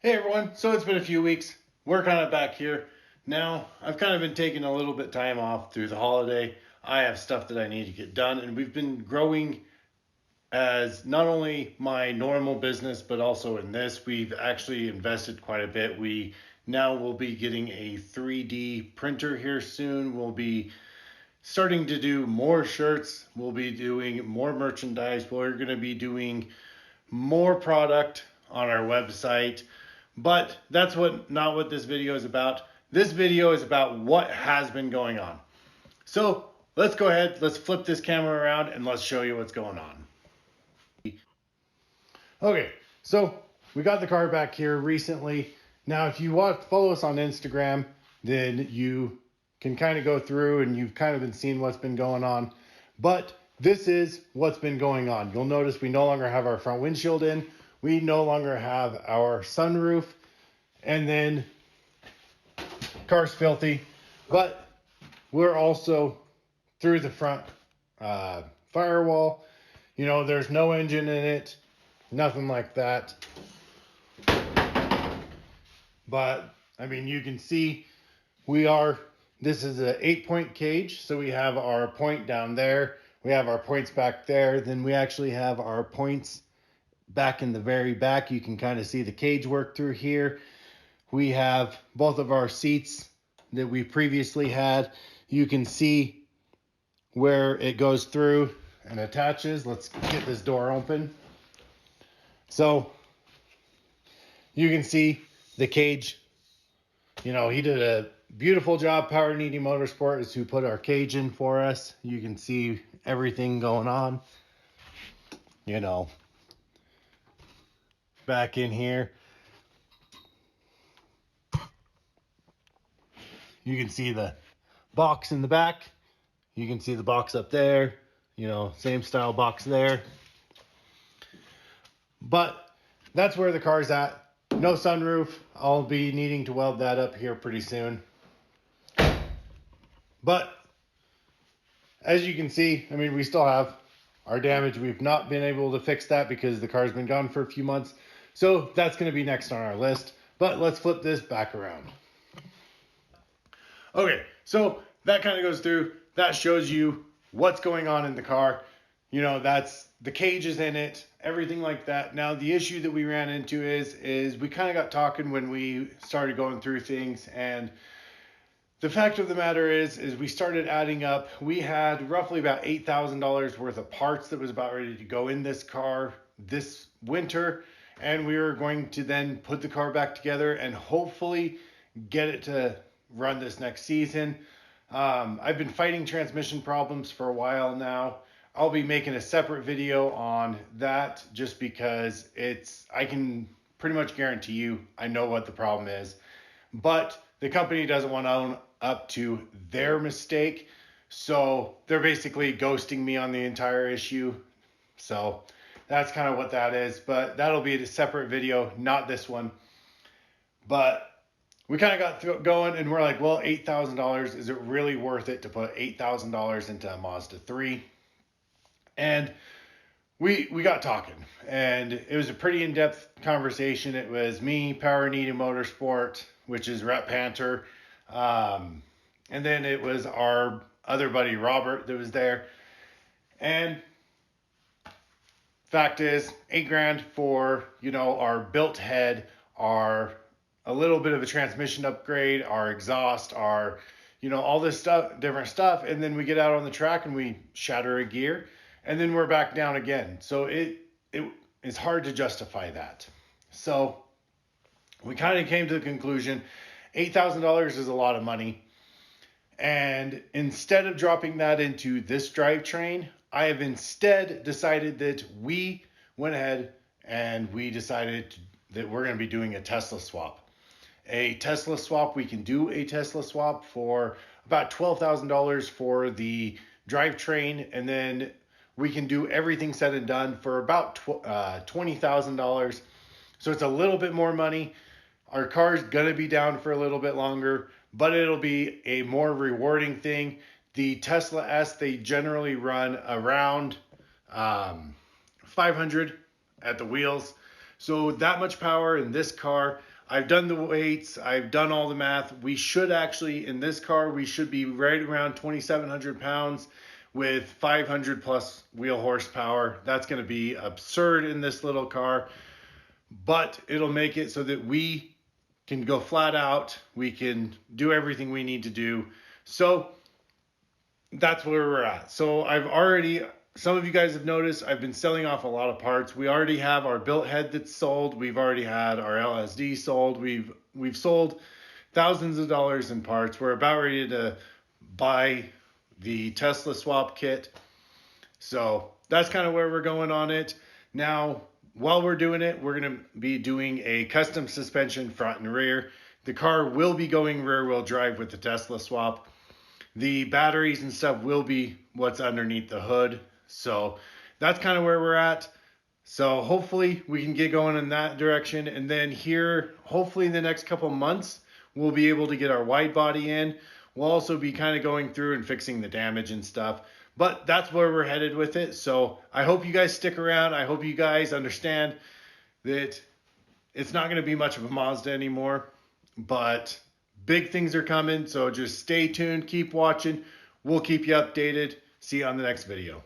Hey everyone, so it's been a few weeks. We're kind of back here. Now, I've kind of been taking a little bit time off through the holiday. I have stuff that I need to get done, and we've been growing as not only my normal business, but also in this. We've actually invested quite a bit. We now will be getting a 3D printer here soon. We'll be starting to do more shirts. We'll be doing more merchandise. We're going to be doing more product on our website. But that's not what this video is about. This video is about what has been going on. So let's go ahead, let's flip this camera around and let's show you what's going on. Okay, so we got the car back here recently. Now, if you follow us on Instagram, then you can kind of go through and you've kind of been seeing what's been going on. But this is what's been going on. You'll notice we no longer have our front windshield in. We no longer have our sunroof, and then car's filthy, but we're also through the front firewall. You know, there's no engine in it, nothing like that. But I mean, you can see this is an 8-point cage. So we have our point down there. We have our points back there. Then we actually have our points back in the very back. You can kind of see the cage work through here. We have both of our seats that we previously had. You can see where it goes through and attaches. Let's get this door open. So you can see the cage. You know, he did a beautiful job. Powerneedy Motorsport is who put our cage in for us. You can see everything going on. You know, back in here, you can see the box in the back. You can see the box up there. You know, same style box there. But that's where the car's at. No sunroof. I'll be needing to weld that up here pretty soon. But as you can see, I mean, we still have our damage. We've not been able to fix that because the car's been gone for a few months. So that's going to be next on our list. But let's flip this back around. Okay, so that kind of goes through. That shows you what's going on in the car. You know, that's the cage is in it, everything like that. Now, the issue that we ran into is we kind of got talking when we started going through things, and the fact of the matter is we started adding up. We had roughly about $8,000 worth of parts that was about ready to go in this car this winter, and we were going to then put the car back together and hopefully get it to run this next season. I've been fighting transmission problems for a while now. I'll be making a separate video on that just because I can pretty much guarantee you I know what the problem is. But the company doesn't want to own up to their mistake. So they're basically ghosting me on the entire issue. So that's kind of what that is. But that'll be a separate video, not this one. But we kind of got going and we're like, well, $8,000, is it really worth it to put $8,000 into a Mazda 3? And we got talking, and it was a pretty in-depth conversation. It was me, Powerneedy Motorsport, which is Rep Panther, and then it was our other buddy Robert that was there. And fact is, $8,000 for, you know, our built head, our a little bit of a transmission upgrade, our exhaust, our, you know, all this stuff, different stuff. And then we get out on the track and we shatter a gear and then we're back down again. So it is hard to justify that. So we kind of came to the conclusion, $8,000 is a lot of money. And instead of dropping that into this drivetrain, I have instead decided that we went ahead and we decided that we're going to be doing a Tesla swap. A Tesla swap, we can do a Tesla swap for about $12,000 for the drivetrain, and then we can do everything said and done for about $20,000. So it's a little bit more money. Our car's gonna be down for a little bit longer, but it'll be a more rewarding thing. The Tesla S, they generally run around 500 at the wheels. So that much power in this car, I've done the weights, I've done all the math. We should actually, in this car, we should be right around 2,700 pounds with 500 plus wheel horsepower. That's going to be absurd in this little car, but it'll make it so that we can go flat out. We can do everything we need to do. So that's where we're at. So some of you guys have noticed I've been selling off a lot of parts. We already have our built head that's sold. We've already had our LSD sold. We've sold thousands of dollars in parts. We're about ready to buy the Tesla swap kit. So that's kind of where we're going on it. Now, while we're doing it, we're going to be doing a custom suspension front and rear. The car will be going rear wheel drive with the Tesla swap. The batteries and stuff will be what's underneath the hood. So that's kind of where we're at. So hopefully we can get going in that direction. And then here, hopefully in the next couple months, we'll be able to get our wide body in. We'll also be kind of going through and fixing the damage and stuff. But that's where we're headed with it. So I hope you guys stick around. I hope you guys understand that it's not going to be much of a Mazda anymore. But big things are coming. So just stay tuned. Keep watching. We'll keep you updated. See you on the next video.